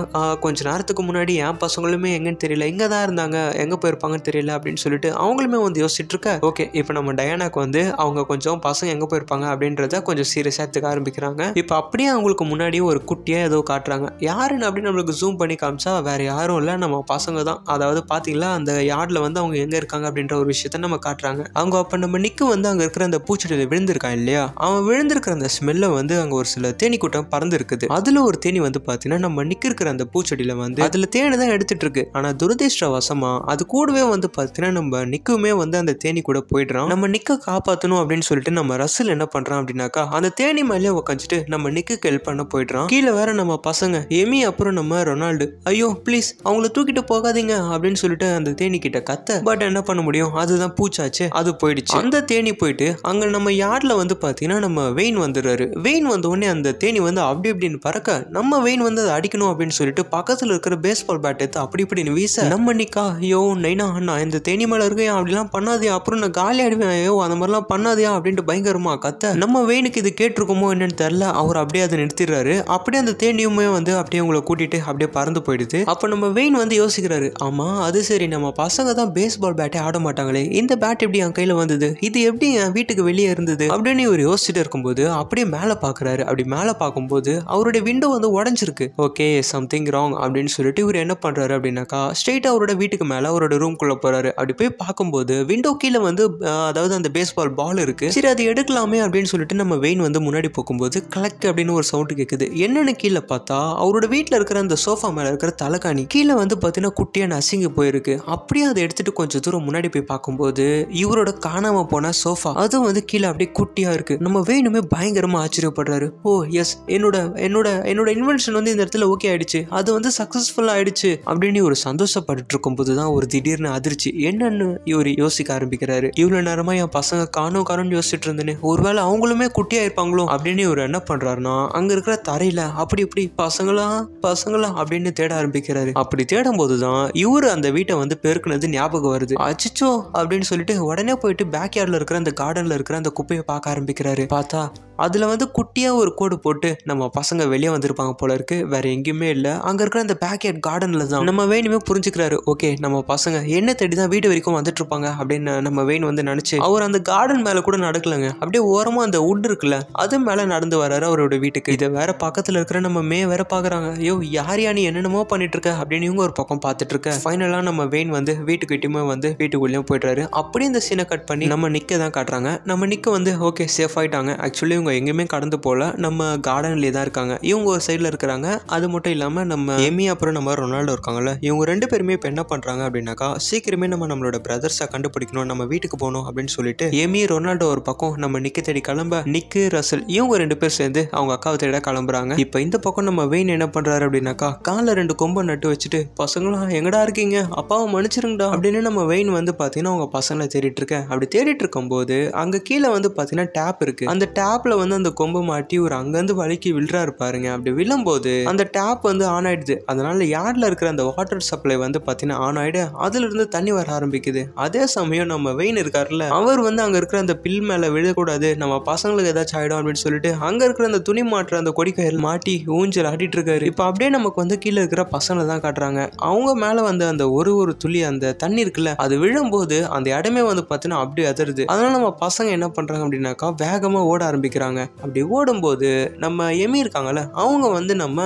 கொஞ்ச நேரத்துக்கு முன்னாடி என் பசங்களுமே எங்கன்னு தெரியல, இங்க தான் இருந்தாங்க, எங்க போயிருப்பாங்கன்னு தெரியல அப்படின்னு சொல்லிட்டு அவங்களுமே வந்து யோசிச்சுட்டு இருக்க. ஓகே இப்போ நம்ம டயானாக்கு வந்து அவங்க கொஞ்சம் பசங்க எங்க போயிருப்பாங்க அப்படின்றத கொஞ்சம் சீரியஸா எடுத்துக்க ஆரம்பிக்கிறாங்க. இப்போ அப்படியே அவங்களுக்கு முன்னாடி ஒரு குட்டியா ஏதோ காட்டுறாங்க. யாருன்னு அப்படின்னு நம்மளுக்கு ஜூம் பண்ணி காமிச்சா வேற யாரும் இல்ல, நம்ம பசங்க தான். அதாவது பாத்தீங்களா அந்த யார்ட்ல வந்து அவங்க எங்க இருக்காங்க அப்படின்ற ஒரு விஷயத்த நம்ம காட்டுறாங்க. அவங்க அப்ப நம்ம நிக்கு வந்து அங்க இருக்கிற அந்த பூச்செடியில விழுந்திருக்கான் இல்லையா, அவன் விழுந்திருக்கிற அந்த ஸ்மெல்ல வந்து அங்க ஒரு சில தேனி கூட்டம் பறந்து இருக்குது. அதுல ஒரு தேனி வந்து பாத்தீங்கன்னா நம்ம நிக்கு இருக்கிற அந்த பூச்செடியில வந்து அதுல தேனி தான் எடுத்துட்டு இருக்கு. ஆனா துரதிர்ஷ்டவசமா அது கூடவே வந்து பாத்தீங்கன்னா நம்ம நிக்குமே வந்து அந்த தேனி கூட போயிடுறான். நம்ம நிக்க காப்பாத்தணும் அப்படின்னு சொல்லிட்டு நம்ம ரசல் என்ன பண்றான் அப்படின்னாக்கா அந்த தேனி மேலே உட்காந்துட்டு நம்ம நிக்கு ஹெல்ப் பண்ண போயிடுறான். கீழே வேற நம்ம பசங்க எமி அப்புறம் நம்ம ரொனால்டு, ஐயோ ப்ளீஸ் அவங்கள தூக்கிட்டு போகாதீங்க அப்படின்னு சொல்லிட்டு அந்த தேனி கிட்ட கத்த. பட் என்ன பண்ண முடியும், அதுதான் பூச்சாச்சு, அது போயிடுச்சு. அந்த தேனி போயிட்டு அங்க நம்ம யார்ட்ல வந்து பாத்தீங்கன்னா நம்ம வெயின் வந்துடுறாரு. வெயின் வந்த உடனே அந்த தேனி வந்து அப்படி இப்படின்னு பறக்க நம்ம வெயின் வந்து அதை அடிக்கணும் அப்படின்னு சொல்லிட்டு பக்கத்துல இருக்கிற பேஸ்பால் பேட் எடுத்து அப்படி இப்படின்னு வீச நம்ம நிக்கா, ஐயோ நைனா நான் இந்த தேனி மேல இருக்கேன் அப்படிலாம் பண்ணாதியா, அப்புறம் நான் காலி ஆடுவேன், ஐயோ அந்த மாதிரிலாம் பண்ணாதியா அப்படின்ட்டு பயங்கரமா கத்த. நம்ம வெயினுக்கு இது கேட்டிருக்குமோ என்னன்னு தெரியல, அவர் அப்படியே அதை நிறுத்திடுறாரு. அப்படியே அந்த தேனியுமே வந்து அப்படியே உங்களை கூட்டிட்டு அப்படியே பறந்து போயிடுது. அப்ப நம்ம வெயின் வந்து யோசிக்கிறாரு, ஆமா அது சரி நம்ம பசங்க தான் பேஸ்பால் பேட்டே ஆட மாட்டாங்களே, இந்த பேட் எப்படி என் கையில வந்தது, இது எப்படி என் வீட்டுக்கு வெளியே இருந்தது அப்படின்னு இவர் யோசிச்சுட்டு இருக்கும்போது அப்படியே மேல பாக்குறாரு. அப்படி மேல பார்க்கும்போது அவருடைய விண்டோ வந்து உடஞ்சிருக்கு. ஓகே சம்திங் ராங் அப்படின்னு சொல்லிட்டு இவர் என்ன பண்றாரு அப்படின்னாக்கா ஸ்ட்ரெயிட்டா அவரோட வீட்டுக்கு மேல அவரோட ரூம்குள்ள போறாரு. அப்படி போய் பார்க்கும்போது விண்டோ கீழே வந்து அதாவது அந்த பேஸ்பால் பால் இருக்கு. சரி அது எடுக்கலாமே அப்படின்னு சொல்லிட்டு நம்ம வெயின் வந்து முன்னாடி போகும்போது கலெக்ட் அப்படின்னு ஒரு சவுண்ட் கேக்குது. என்னன்னு கீழே பார்த்தா அவரோட வீட்டுல இருக்கிற அந்த சோஃபா மேல இருக்கிற தலைகாணி கீழே வந்து பாத்தீங்கன்னா குட்டியா நசுங்கி போயிருக்கு. அப்படியே அதை எடுத்துட்டு கொஞ்சம் தூரம் முன்னாடி போய் பார்க்கும்போது இவரோட காணாம போன சோஃபா அதுவும் வந்து கீழே அப்படியே குட்டியா இருக்கு. நம்ம வெயினுமே பயங்கரமா ஆச்சரியப்படுறாரு. ஓ எஸ் என்னோட என்னோட என்னோட இன்வென்ஷன் வந்து இந்த இடத்துல ஓகே ஆயிடுச்சு, அது வந்து சக்சஸ்ஃபுல்லா ஆயிடுச்சு அப்படின்னு ஒரு சந்தோஷப்பட்டு இருக்கும் போதுதான் ஒரு திடீர்னு அதிர்ச்சி. என்னன்னு இவர் யோசிக்க ஆரம்பிக்கிறாரு. இவ்வளவு நேரமா என் பசங்க காணும்னு யோசிச்சுட்டு இருந்தேன்னு, ஒருவேளை அவங்களுமே குட்டியா இருப்பாங்களோ அப்படின்னு இவர் என்ன பண்றாருன்னா அங்க இருக்கிற தரையில அப்படி இப்படி பசங்களா பசங்களா அப்படின்னு தேட ஆரம்பிக்கிறாரு. அப்படி தேடும் போதுதான் இவரு அந்த வீட்டை வந்து பெருக்குனது ஞாபகம் வருது. அச்சிச்சோ அப்படின்னு சொல்லிட்டு உடனே போயிட்டு பேக் யார்ட்ல இருக்கிற அந்த கார்டன்ல இருக்கிற அந்த குப்பையை பார்க்க ஆரம்பிக்கிறாரு. பார்த்தா அதுல வந்து குட்டியா ஒரு கோடு போட்டு நம்ம பசங்க வெளியே வந்திருப்பாங்க போல இருக்கு, வேற எங்கேயுமே இல்ல, அங்க இருக்கிற அந்த பேக்யார்ட் கார்டன்ல தான். நம்ம வெயினுமே புரிஞ்சுக்கிறாரு, ஓகே நம்ம பசங்க என்ன தேடிதான் வீடு வரைக்கும் வந்துட்டு இருப்பாங்க அப்படின்னு நம்ம வெயின் வந்து நினைச்சு அவர் அந்த கார்டன் மேல கூட நடக்கலங்க, அப்படியே ஓரமா அந்த வுட் இருக்குல்ல அது மேல நடந்து வர்றாரு அவரோட வீட்டுக்கு. இதை வேற பக்கத்துல இருக்கிற நம்ம மே வேற பாக்குறாங்க, ஐயோ யார் நீ என்னென்னமோ பண்ணிட்டு இருக்க அப்படின்னு இவங்க ஒரு பக்கம் பார்த்துட்டு இருக்க. ஃபைனலா நம்ம வெயின் வந்து வீட்டுக்கிட்டயுமே வந்து வீட்டுக்குள்ளேயும் போயிட்டாரு. அப்படியே இந்த சீனை கட் பண்ணி நம்ம நிக்க தான் காட்டுறாங்க. நம்ம நிக்க வந்து ஓகே சேஃப் ஆயிட்டாங்க. ஆக்சுவலி எங்கேயுமே கடந்து போல, நம்ம கார்டன்லயே தான் இருக்காங்க. இவங்க ஒரு சைட்ல இருக்கிறாங்க. அது மட்டும் இல்லாம நம்ம எமி அப்புறம் நம்ம ரொனால்டோ இருக்காங்கல்ல, இவங்க 2 பேருமே இப்ப என்ன பண்றாங்க அப்படின்னாக்கா, சீக்கிரமே நம்மளோட பிரதர்ஸை கண்டுபிடிக்கணும், நம்ம வீட்டுக்கு போகணும் அப்படின்னு சொல்லிட்டு எமி ரொனால்டோ ஒரு பக்கம் நம்ம நிக்க தேடி கிளம்ப, நிக்கு ரசல் இவங்க 2 பேர் சேர்ந்து அவங்க அக்காவை தேட கிளம்புறாங்க. இப்ப இந்த பக்கம் நம்ம வெயின் என்ன பண்றாரு அப்படின்னாக்கா, கால 2 கொம்பை நட்டு வச்சுட்டு, பசங்களா எங்கடா இருக்கீங்க, அப்பாவை மன்னிச்சிருங்கடா அப்படின்னு நம்ம வெயின் வந்து பாத்தீங்கன்னா அவங்க பசங்களை தேடிட்டு இருக்க. அப்படி தேடிட்டு இருக்கும் போது அங்க கீழே வந்து பாத்தீங்கன்னா டேப் இருக்கு. அந்த டேப்ல வந்து அந்த கொம்பை மாட்டி ஒரு அங்கிருந்து வலிக்கு விழுறாரு பாருங்க. அப்படி விழும்போது அந்த டேப் வந்து ஆன் ஆயிடுது. அதனால யார்ட்ல இருக்கிற அந்த வாட்டர் சப்ளை வந்து பாத்தீங்கன்னா ஆன் ஆயிடு, அதுல இருந்து தண்ணி வர ஆரம்பிக்குது. அதே சமயம் நம்ம வெயின் இருக்காருல்ல, அவர் வந்து அங்க இருக்கிற அந்த பில் மேல விழக்கூடாது, நம்ம பசங்களுக்கு ஏதாச்சும் ஆயிடும் அப்படின்னு சொல்லிட்டு அங்க இருக்கிற அந்த துணி மாற்ற அந்த கொடிக்கயிறு மாட்டி ஊஞ்சல் ஆடிட்டு இருக்காரு. இப்ப அப்படியே நமக்கு வந்து கீழே இருக்கிற பசங்களை தான் காட்டுறாங்க. அவங்க மேல வந்து அந்த ஒரு துளி அந்த தண்ணி இருக்குல்ல, அது விழும்போது அந்த இடமே வந்து பாத்தீங்கன்னா அப்படியே அதிருது. அதனால நம்ம பசங்க என்ன பண்றாங்க அப்படின்னாக்கா வேகமா ஓட ஆரம்பிக்கிறாங்க. அப்படி ஓடும்போது நம்ம எமி இருக்காங்கல்ல, அவங்க வந்து நம்ம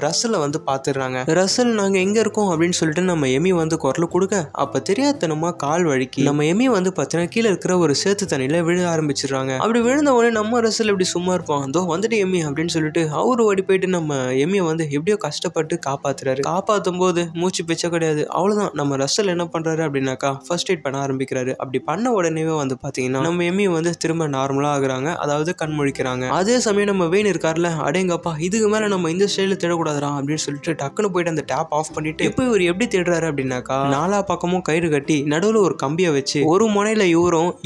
ரசலை வந்து பாத்துறாங்க. ரசல் நாங்க எங்க இருக்கோம் அப்படின்னு சொல்லிட்டு நம்ம எமி வந்து குரல் கொடுக்க, அப்ப தெரியாதனமா கால் வழுக்கி நம்ம எமி வந்து பாத்தீங்கன்னா கீழே இருக்கிற ஒரு சேத்து தண்ணியில விழ ஆரம்பிச்சிடுறாங்க. அப்படி விழுந்த உடனே நம்ம ரசல் இப்படி சும்மா இருப்போம், அதோ வந்துட்டு எமி அப்படின்னு சொல்லிட்டு அவரு ஓடி போயிட்டு நம்ம எமியை வந்து எப்படியோ கஷ்டப்பட்டு காப்பாத்துறாரு. காப்பாத்தும் போது மூச்சு பிச்ச கிடையாது. அவ்வளவுதான், நம்ம ரசல் என்ன பண்றாரு அப்படின்னாக்கா ஃபர்ஸ்ட் எய்ட் பண்ண ஆரம்பிக்கிறாரு. அப்படி பண்ண உடனே வந்து பாத்தீங்கன்னா நம்ம எமி வந்து திரும்ப நார்மலா ஆகுறாங்க, அதாவது கண்மொழிக்கிறாங்க. அதே சமயம் நம்ம வெயின் இருக்காருல, அடேங்கப்பா இதுக்கு மேல நம்ம இந்த ஸ்டைல தேடக்கூடாதுரா அப்படின்னு சொல்லிட்டு டக்குன்னு போயிட்டு அந்த டேப் ஆஃப் பண்ணிட்டு இப்போ இவர் எப்படி தேடுறாரு அப்படின்னாக்கா, நாலா பக்கமும் கயிறு கட்டி நடுவில் ஒரு கம்பியை வச்சு ஒரு முனையில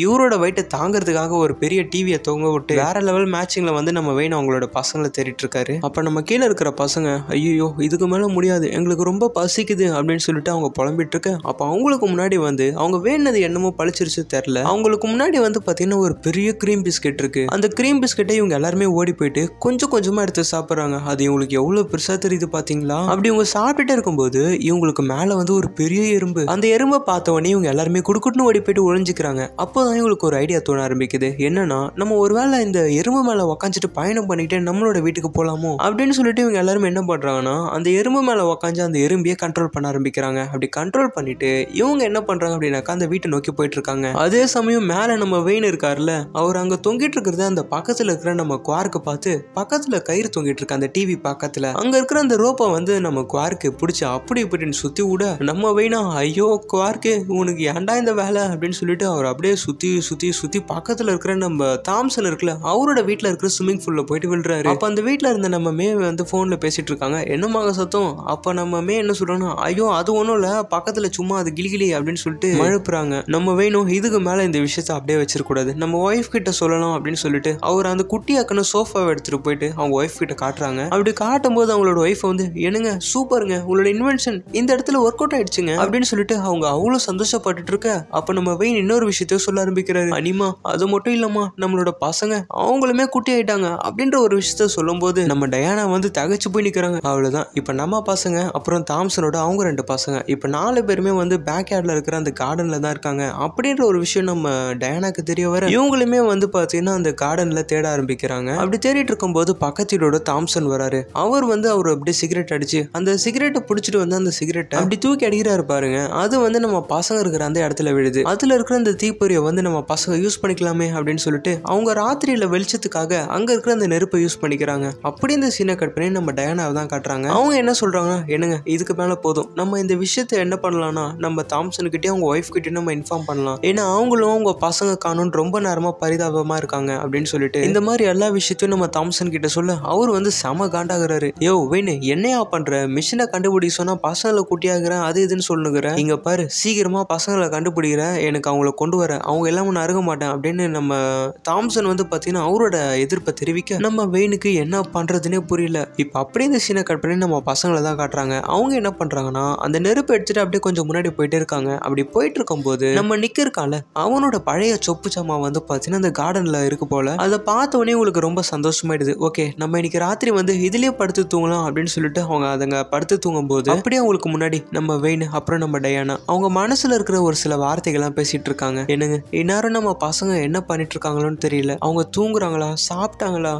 இவரோட வெயிட்டை தாங்கிறதுக்காக ஒரு பெரிய டிவியை தொங்க விட்டு வேற லெவல் மேட்சிங்ல வந்து நம்ம வெயின் அவங்களோட பசங்களை தேடிட்டு இருக்காரு. அப்ப நம்ம கீழே இருக்கிற பசங்க ஐயோ இதுக்கு மேல முடியாது, எங்களுக்கு ரொம்ப பசிக்குது அப்படின்னு சொல்லிட்டு அவங்க புலம்பிட்டு இருக்க. அப்ப அவங்களுக்கு முன்னாடி வந்து அவங்க வேணது என்னமோ பழிச்சிருச்சு தெரியல, அவங்களுக்கு முன்னாடி வந்து பாத்தீங்கன்னா ஒரு பெரிய கிரீம் பிஸ்கெட் இருக்கு. அந்த கிரீம் பிஸ்கெட்டை இவங்க எல்லாருமே ஓடி போயிட்டு கொஞ்சம் கொஞ்சமா எடுத்து சாப்பிடுறாங்க. அது இவங்களுக்கு எவ்வளவு பெருசா தெரியுது பாத்தீங்களா. அப்படி இவங்க சாப்பிட்டுட்டே இருக்கும்போது இவங்களுக்கு மேல வந்து ஒரு பெரிய எறும்பு, அந்த எறும்பை பார்த்த உடனே இவங்க எல்லாருமே குடுக்குன்னு ஓடி போயிட்டு ஒளிஞ்சுக்கிறாங்க. அப்போதான் இவங்களுக்கு ஒரு ஐடியா தோண ஆரம்பிக்குது, என்னன்னா நம்ம ஒருவேளை இந்த எறும்பு மேல உக்காந்துட்டு பயணம் பண்ணிட்டு நம்மளோட வீட்டுக்கு போலாமோ அப்படின்னு சொல்லிட்டு இவங்க எல்லாருமே என்ன பண்றாங்கன்னா அந்த எறும்பு மேல உக்காந்து அந்த எறும்பியை கண்ட்ரோல் பண்ண ஆரம்பிக்கிறாங்க. அப்படி கண்ட்ரோல் பண்ணிட்டு இவங்க என்ன பண்றாங்க அப்படின்னாக்கா அந்த வீட்டை நோக்கி போயிட்டு இருக்காங்க. அதே சமயம் மேல நம்ம வெயின் இருக்காருல்ல, அவர் அங்க தொங்கிட்டு இருக்கிறது அந்த பக்கத்துல இருக்கிற நம்ம குவார்க்கு பார்த்து பக்கத்துல கயிறு தொங்கிட்டு இருக்கு அந்த டிவி பக்கத்துல, அங்க இருக்கிற அந்த ரோப்பை வந்து நம்ம குவார்க்கு பிடிச்சி அப்படி இப்படின்னு சுத்தி விட நம்ம வெயினா ஐயோ குவார்க்கு உனக்கு ஏன்டா இந்த வேலை அப்படின்னு சொல்லிட்டு அவர் அப்படியே சுத்தி சுத்தி சுத்தி பக்கத்துல இருக்கிற நம்ம தாம்சன் இருக்குல்ல அவரோட வீட்டுல இருக்கிற ஸ்விம்மிங் பூல்ல போயிட்டு விழுறாரு. அப்ப அந்த வீட்டுல இருந்த நம்ம மே வந்து போன்ல பேசிட்டு இருக்காங்க, என்னமாக சத்தம். அப்ப நம்ம மே என்ன சொல்றோம்னா ஐயோ அது ஒண்ணும் இல்ல பக்கத்துல சும்மா அது கிளிகிளி அப்படின்னு சொல்லிட்டு மழுப்புறாங்க. நம்ம வேணும் இதுக்கு மேல இந்த விஷயத்த அப்படியே வச்சிருக்க கூடாது, நம்ம ஒய்ஃப் கிட்ட சொல்லலாம் அப்படின்னு சொல்லிட்டு அவர் அந்த குட்டியாக்கன சோஃபாவை எடுத்துட்டு போயிட்டு அவங்க ஒய்ஃப் கிட்ட காட்டுறாங்க. அப்படி காட்டும் போது அவங்களோட ஒய்ஃப் வந்து என்னங்க சூப்பருங்க உங்களோட இன்வென்ஷன் இந்த இடத்துல ஒர்க் அவுட் ஆயிடுச்சுங்க அப்படின்னு சொல்லிட்டு அவங்க அவ்வளவு சந்தோஷப்பட்டுட்டு இருக்க. அப்ப நம்ம வெயின் இன்னொரு விஷயத்தையும் சொல்ல ஆரம்பிக்கிறாரு, அனிமா அது மட்டும் இல்லம்மா நம்மளோட பசங்க அவங்களுமே குட்டி ஆயிட்டாங்க அப்படின்ற ஒரு விஷயத்த சொல்லும் போது நம்ம டயானா வந்து தகச்சு போய் நிக்கிறாங்க. அவ்வளவுதான், இப்ப நம்ம பசங்க அப்புறம் தாம்சனோட அவங்க 2 பசங்க இப்ப 4 பேருமே வந்து பேக் யார்ட்ல இருக்கிற அந்த கார்டன்ல தான் இருக்காங்க அப்படின்ற ஒரு விஷயம் நம்ம டயானாக்கு தெரிய வர இவங்களுமே வந்து பாத்தீங்கன்னா அந்த கார்டன்ல தேட ஆரம்பிக்கிறாங்க. அப்படி தேடிட்டு இருக்கும்போது பக்கத்தோட தாம்சன் வராரு. அவர் வந்து அவர் அப்படியே சிகரெட் அடிச்சு அந்த சிகரெட்டை பிடிச்சிட்டு வந்து அந்த சிகரெட்டை அப்படி தூக்கி அடிக்கிறாரு பாருங்க. அது வந்து நம்ம பசங்க இருக்கிற அந்த இடத்துல விழுது. அதுல இருக்கிற அந்த தீப்பொறியை வந்து நம்ம பசங்க யூஸ் பண்ணிக்கலாமே அப்படின்னு சொல்லிட்டு அவங்க ராத்திரியில வெளிச்சத்துக்காக அங்க இருக்கிற அந்த நெருப்பை யூஸ் பண்ணிக்கிறாங்க. அப்படி இந்த சீனை கட் பண்ணி நம்ம டயானாவை தான் காட்டுறாங்க. அவங்க என்ன சொல்றாங்க, என்னங்க இதுக்கு மேல போதும், நம்ம இந்த விஷயத்தை என்ன பண்ணலாம்னா நம்ம தாம்சன் கிட்டே அவங்க ஒய்ஃப் கிட்டே நம்ம இன்ஃபார்ம் பண்ணலாம், ஏன்னா அவங்களும் அவங்க பசங்க காணும் ரொம்ப நேரமா பரிதாபமா இருக்காங்க அப்படின்னு சொல்லிட்டு இந்த மாதிரி எல்லா விஷயத்தையும் நம்ம தாம்சன் கிட்ட சொல்ல அவர் வந்து செம காண்டாகிறாரு. யோ வெயின், என்னையா பண்ற? மிஷினை கண்டுபிடிக்க சொன்னா பசங்களை குட்டியாகிறேன் அது இதுன்னு சொல்லுங்கிறேன். இங்க பாரு, சீக்கிரமா பசங்களை கண்டுபிடிக்கிறேன், எனக்கு அவங்கள கொண்டு வர, அவங்க எல்லாம் ஒன்று அருக மாட்டேன் அப்படின்னு நம்ம தாம்சன் வந்து பாத்தீங்கன்னா அவரோட எதிர்ப்பை தெரிவிக்க நம்ம வெயினுக்கு என்ன பண்றதுன்னே புரியல. இப்ப அப்படியே இந்த சீனை கட் பண்ணி நம்ம பசங்களை தான் காட்டுறாங்க. அவங்க என்ன பண்றாங்கன்னா அந்த நெருப்பு எடுத்துட்டு அப்படியே கொஞ்சம் முன்னாடி போயிட்டே இருக்காங்க. அப்படி போயிட்டு இருக்கும் போது நம்ம நிக்க இருக்கான்ல, அவனோட பழைய சொப்பு சாமா வந்து பாத்தீங்கன்னா அந்த கார்டன்ல இருக்கு போல. அதை பார்த்த உடனே உங்களுக்கு ரொம்ப சந்தோஷமாயிடுது. ஓகே, நம்ம இன்னைக்கு ராத்திரி வந்து இதுலயே படுத்து தூங்கலாம் அப்படின்னு சொல்லிட்டு அவங்க அதுங்க படுத்து தூங்கும் போது அப்படியே அவங்களுக்கு முன்னாடி நம்ம வெயின் அப்புறம் நம்ம டயானா அவங்க மனசுல இருக்கிற ஒரு சில வார்த்தைகள்லாம் பேசிட்டு இருக்காங்க. என்னங்க, இந்நேரம் நம்ம பசங்க என்ன பண்ணிட்டு இருக்காங்களோன்னு தெரியல. அவங்க தூங்குறாங்களா, சாப்பிட்டாங்களா,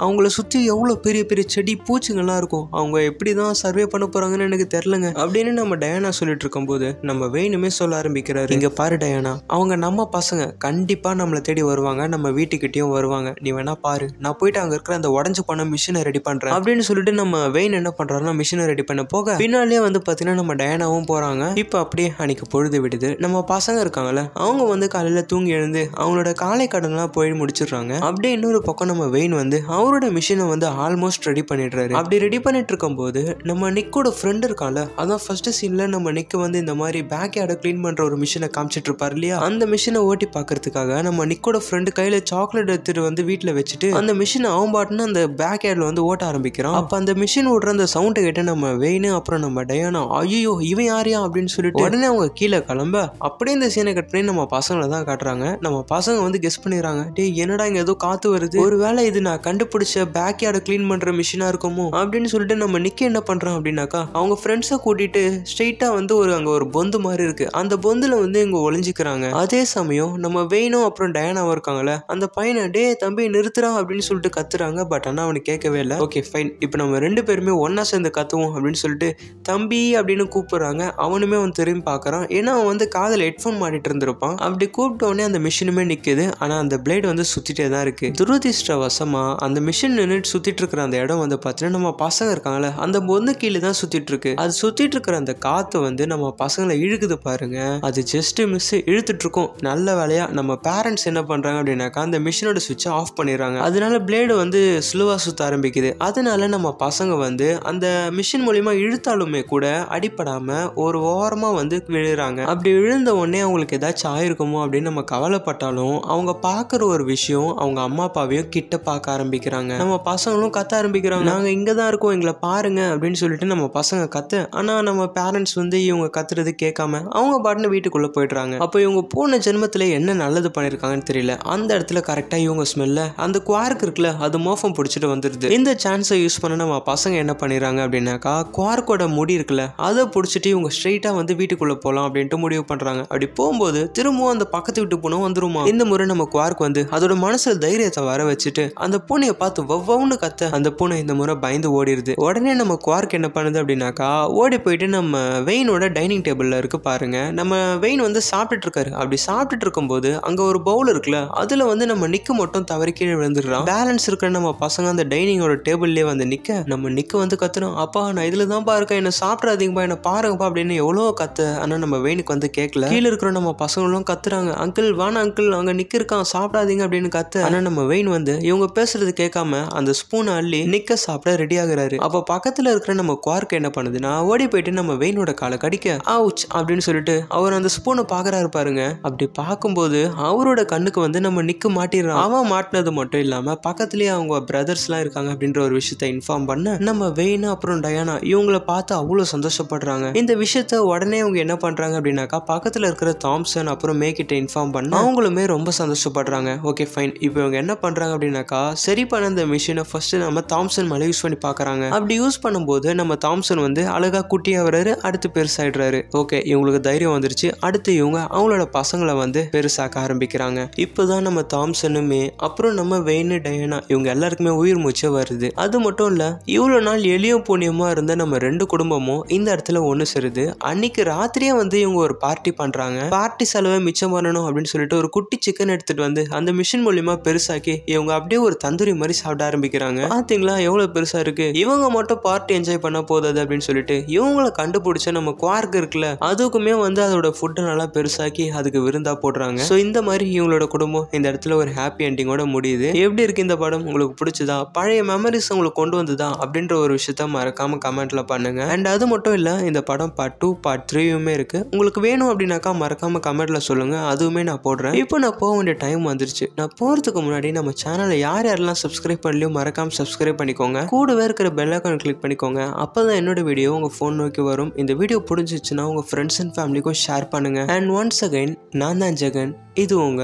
அவங்கள சுத்தி எவ்வளவு பெரிய பெரிய செடி பூச்சிங்கெல்லாம் இருக்கும், அவங்க எப்படிதான் சர்வே பண்ண போறாங்கன்னு எனக்கு தெரியலங்க அப்படின்னு நம்ம டயானா சொல்லிட்டு இருக்கும் போது நம்ம வெயினுமே சொல்ல ஆரம்பிக்கிறாரு. இங்க பாரு டயானா, அவங்க நம்ம பசங்க கண்டிப்பா நம்மளை தேடி வருவாங்க, நம்ம வீட்டுக்கிட்டயும் வருவாங்க, நீ வேணா பாரு, நான் போயிட்டு அங்க இருக்கிற அந்த உடஞ்சு போன மிஷினை ரெடி பண்றேன் அப்படின்னு சொல்லிட்டு நம்ம வெயின் என்ன பண்றாருன்னா மிஷினை ரெடி பண்ண போக பின்னாலே வந்து பாத்தீங்கன்னா நம்ம டயானாவும் போறாங்க. இப்ப அப்படியே அன்னைக்கு பொழுது விடுது. நம்ம பசங்க இருக்காங்கல்ல, அவங்க வந்து காலையில தூங்கி எழுந்து அவங்களோட காலை கடன்லாம் போய் முடிச்சிடுறாங்க. அப்படியே இன்னொரு பக்கம் நம்ம வெயின் வந்து அவரோட மிஷினை வந்து ஆல்மோஸ்ட் ரெடி பண்ணிடுறாரு. அப்படி ரெடி பண்ணிட்டு இருக்கும் போது நம்ம நிக்கோட ஃப்ரெண்ட் இருக்கான்ல, அதான் ஃபர்ஸ்ட் சீன்ல நம்ம நிக்கு வந்து இந்த மாதிரி பேக் யார்டை கிளீன் பண்ற ஒரு மிஷினை காமிச்சிட்டு இருப்பாரு இல்லையா, அந்த மிஷினை ஓட்டி பாக்குறதுக்காக நம்ம நிக்கோட ஃப்ரெண்டு கையில சாக்லேட் எடுத்துட்டு வந்து வீட்டுல வச்சுட்டு அந்த மிஷினை அவன் பாட்டுன்னு அந்த பேக் யார்ட்ல வந்து ஓட்ட ஆரம்பிக்கிறான். அப்ப அந்த மிஷின் ஓடுற அந்த சவுண்டை கேட்டு நம்ம வெயின் அப்புறம் நம்ம டயானா ஐயோ இவன் யாரையா அப்படின்னு சொல்லிட்டு உடனே அவங்க கீழே கிளம்ப அப்படியே இந்த சீனை கட் பண்ணி நம்ம பசங்களை தான் காட்டுறாங்க. நம்ம பசங்க வந்து கெஸ் பண்ணிடுறாங்க, டே என்னடா இங்க ஏதோ காத்து வருது, ஒருவேளை இது நான் கண்டுபிடிச்ச பேக் யார்டை கிளீன் பண்ற மிஷினா இருக்குமோ அப்படின்னு சொல்லிட்டு நம்ம நிக்க என்ன பண்றான் அப்படின்னாக்கா அவங்க ஃப்ரெண்ட்ஸை கூட்டிட்டு ஸ்ட்ரெயிட்டா வந்து அங்க ஒரு பொந்து மாதிரி இருக்கு, அந்த பொந்துல வந்து இங்க ஒளிஞ்சுக்கிறாங்க. அதே சமயம் நம்ம வெயினும் அப்புறம் டயானாவும் இருக்காங்கல்ல, அந்த பையனை டே தம்பி நிறுத்துறா அப்படின்னு சொல்லிட்டு கத்துறாங்க. பட் ஆனா அவனுக்கு கேட்கவே இல்லை. ஓகே ஃபைன், இப்போ நம்ம ரெண்டு பேருமே ஒன்னா சேர்ந்து கத்துவோம் அப்படின்னு சொல்லிட்டு தம்பி அப்படின்னு கூப்பிடுறாங்க. அவனுமே அவன் திரும்பி பார்க்கறான். ஏன்னா அவன் வந்து காதில் ஹெட்ஃபோன் மாட்டிட்டு இருந்திருப்பான். அப்படி கூப்பிட்ட உடனே அந்த மிஷினுமே நிக்குது. ஆனா அந்த பிளேட் வந்து சுத்திட்டே தான் இருக்கு. துரதிர்ஷ்டவசமா அந்த மிஷின் நின்றுட்டு சுத்திட்டு இருக்கிற அந்த இடம் வந்து பார்த்தீங்கன்னா நம்ம பசங்க இருக்காங்கல்ல, அந்த பொந்து கீழே தான் சுத்திட்டு இருக்கு. அது சுத்திட்டு இருக்கிற அந்த காத்து வந்து நம்ம பசங்களை இழுக்குது பாருங்க. அது ஜஸ்ட் மிஸ் இழுத்துட்டு இருக்கும். நல்ல வேலையா நம்ம பேரண்ட்ஸ் என்ன பண்றாங்க அப்படின்னாக்கா அந்த மிஷினோட சுவிட்சை ஆஃப் பண்ணிடுறாங்க. அதனால பிளேடு வந்து ஸ்லோவா சுத்த ஆரம்பிக்குது. அதனால நம்ம பசங்க வந்து அந்த மிஷின் மூலியமா இழுத்தாலுமே கூட அடிப்படாம ஒரு ஓரமா வந்து விழுறாங்க. அப்படி விழுந்த உடனே அவங்களுக்கு ஏதாச்சும் ஆயிருக்குமோ அப்படின்னு நம்ம கவலைப்பட்டாலும் அவங்க பாக்குற ஒரு விஷயம் அவங்க அம்மா அப்பாவையும் கிட்ட பார்க்க ஆரம்பிக்கிறாங்க. நம்ம பசங்களும் கத்த ஆரம்பிக்கிறாங்க, நாங்க இங்கதான் இருக்கோம் எங்களை பாருங்க அப்படின்னு சொல்லிட்டு நம்ம பசங்க கத்த. ஆனா நம்ம பேரண்ட்ஸ் வந்து இவங்க கத்துறது கேட்காம அவங்க பாட்டுன்னு வீட்டுக்குள்ள போயிடுறாங்க. அப்போ இவங்க போன ஜென்மத்துல என்ன நல்லது பண்ணிருக்காங்கன்னு தெரியல, அந்த இடத்துல கரெக்டா இவங்க ஸ்மெல்ல அந்த குவார்க் இருக்குல்ல அது மோஃபம் பிடிச்சிட்டு வந்துருது. இந்த சான்ஸை யூஸ் பண்ண நம்ம பசங்க என்ன பண்ணிடுறாங்க அப்படின்னாக்கா குவார்க்கோட முடி இருக்குல்ல அதை பிடிச்சிட்டு இவங்க ஸ்ட்ரெயிட்டா வந்து வீட்டுக்குள்ள போகலாம் அப்படின்ட்டு முடிவு பண்றாங்க. அப்படி போகும்போது திரும்பவும் அந்த பக்கத்து வீட்டு பூனை வந்துருமா. இந்த முறை நம்ம குவார்க் வந்து அதோட மனசுல தைரியத்தை வர வச்சுட்டு அந்த பூனையை பார்த்து வவ்வவுன்னு கத்த அந்த பூனை இந்த முறை பயந்து ஓடிடுது. உடனே நம்ம குவார்க் என்ன பண்ணுது அப்படின்னாக்கா ஓடி போயிட்டு நம்ம வெயினோட டைனிங் டேபிள்ல இருக்கு பாருங்க, நம்ம வெயின் வந்து சாப்பிட்டுட்டு இருக்காரு. அப்படி சாப்பிட்டுட்டு இருக்கும் போது அங்க ஒரு பவுல் இருக்குல்ல அதுல வந்து நம்ம நிக்கு மட்டும் தவறி கீழே விழுந்துடுறான். பேலன்ஸ் இருக்கிற நம்ம பசங்க அந்த டைனிங்கோட டேபிள்லயே வந்து நிக்க நம்ம நிக்கு வந்து கத்துறோம், அப்பா நான் இதுல தான் இருக்கேன், என்ன சாப்பிடாதீங்கப்பா, என்ன பாருங்கப்பா அப்படின்னு எவ்வளோ கத்து. ஆனா நம்ம வெயினுக்கு வந்து கேட்கல. கீழே இருக்கிற நம்ம பசங்களும் கத்துறாங்க, அங்கிள் வானா அங்கிள் அங்க நிக்க இருக்கான் சாப்பிடாதீங்க அப்படின்னு கத்து. ஆனா நம்ம வெயின் வந்து இவங்க பேசுறது கேட்காம அந்த ஸ்பூன் அள்ளி நிக்க சாப்பிட ரெடி ஆகுறாரு. அப்ப பக்கத்துல இருக்கிற நம்ம குவார்க் என்ன பண்ணுதுன்னா ஓடி போயிட்டு நம்ம வெயினோட காலை கடிக்க ஆவுச் அப்படின்னு சொல்லிட்டு அவர் அந்த ஸ்பூனை பாக்குறாரு பாருங்க. அப்படி பார்க்கும்போது அவரோட கண்ணுக்கு வந்து நம்ம நிக்க மாட்டிடுறான். அவன் மாட்டினது மட்டும் இல்லாம பக்கத்துலயே அவங்க பிரதர்ஸ் எல்லாம் இருக்காங்க அப்படின்ற ஒரு விஷயத்த இன்ஃபார்ம் பண்ண நம்ம வெயின் அப்புறம் டயானா இவங்களை பார்த்து அவ்வளவு சந்தோஷப்படுறாங்க. இந்த விஷயத்த உடனே அவங்க என்ன பண்றாங்க அப்படின்னாக்கா பக்கத்துல இருக்கிற தாம்சன் அப்புறம் மேக்கிட்ட இன்ஃபார்ம் பண்ண அவங்களுமே ரொம்ப சந்தோஷப்படுறாங்க. ஓகே ஃபைன், இப்போ இவங்க என்ன பண்றாங்க அப்படின்னாக்கா சரி பண்ண அந்த மிஷினை ஃபர்ஸ்ட் நம்ம தாம்சன் மேல யூஸ் பண்ணி பாக்குறாங்க. அப்படி யூஸ் பண்ணும்போது நம்ம தாம்சன் வந்து அழகா குட்டியா வர்றாரு, அடுத்து பெருசாயிடுறாரு. ஓகே இவங்களுக்கு தைரியம் வந்துருச்சு. அடுத்து இவங்க அவங்களோட பசங்களை வந்து பெருசாக்க ஆரம்பிக்கிறாங்க. இப்போதான் நம்ம தாம்சனுமே அப்புறம் நம்ம வெயின் டயானா இவங்க எல்லாருக்குமே உயிர் மூச்சே வருது. அது மட்டும் இல்ல இவ்வளவு நாள் எளியும் புண்ணியமா இருந்த நம்ம ரெண்டு குடும்பமும் இந்த இடத்துல ஒண்ணு சேருது. அன்னைக்கு ராத்திரியே வந்து இவங்க ஒரு பார்ட்டி பண்றாங்க. பார்ட்டி செலவை மிச்சம் பண்ணணும் அப்படின்னு சொல்லிட்டு ஒரு குட்டி சிக்கன் எடுத்துட்டு வந்து அந்த மிஷின் மூலியமா பெருசாக்கி இவங்க அப்படியே ஒரு தந்தூரி மாதிரி சாப்பிட ஆரம்பிக்கிறாங்க. பாத்தீங்களா எவ்வளவு பெருசா இருக்கு, இவங்க மட்டும் பார்ட்டி என்ஜாய் பண்ண போதாது அப்படின்னு சொல்லிட்டு இவங்களை கண்டுபிடிச்ச நம்ம குவார்க் இருக்குல்ல அதுக்குமே வந்து அதோட ஃபுட்டை நல்லா பெருசாக்கி அதுக்கு விருந்தா போடுறாங்க. ஸோ இந்த மாதிரி இவங்களோட குடும்பம் இந்த இடத்துல ஒரு ஹாப்பி எண்டிங்கோட படம் முடியுது. எப்படி இருக்கு இந்த படம்? உங்களுக்கு பிடிச்சதா? பழைய மெமரிஸ் உங்களுக்கு கொண்டு வந்ததா அப்படின்ற ஒரு விஷயத்த மறக்காம கமெண்ட்ல பண்ணுங்க. அண்ட் அது மட்டும் இல்ல, இந்த படம் பார்ட் 2 பார்ட் 3யுமே இருக்கு. உங்களுக்கு வேணும் அப்படின்னாக்கா மறக்காம கமெண்ட்ல சொல்லுங்க, அதுவுமே நான் போடுறேன். இப்போ நான் போக வேண்டிய டைம் வந்துருச்சு. நான் போறதுக்கு முன்னாடி நம்ம சேனலை யாரெல்லாம் சப்ஸ்கிரைப் பண்ணலையோ மறக்காம சப்ஸ்கிரைப் பண்ணிக்கோங்க. கூடவே இருக்கிற பெல் ஐகான் கிளிக் பண்ணிக்கோங்க. அப்பதான் என்னோட வீடியோ உங்க போன் நோக்கி வரும். இந்த வீடியோ பிடிச்சிச்சுன்னா உங்க ஃப்ரெண்ட்ஸ் அண்ட் ஃபேமிலிக்கும் ஷேர் பண்ணுங்க. அண்ட் ஒன்ஸ் அகைன், நான் தான் ஜெகன். இது உங்க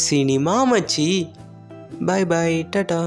சினிமா மச்சி. Bye bye, Tata.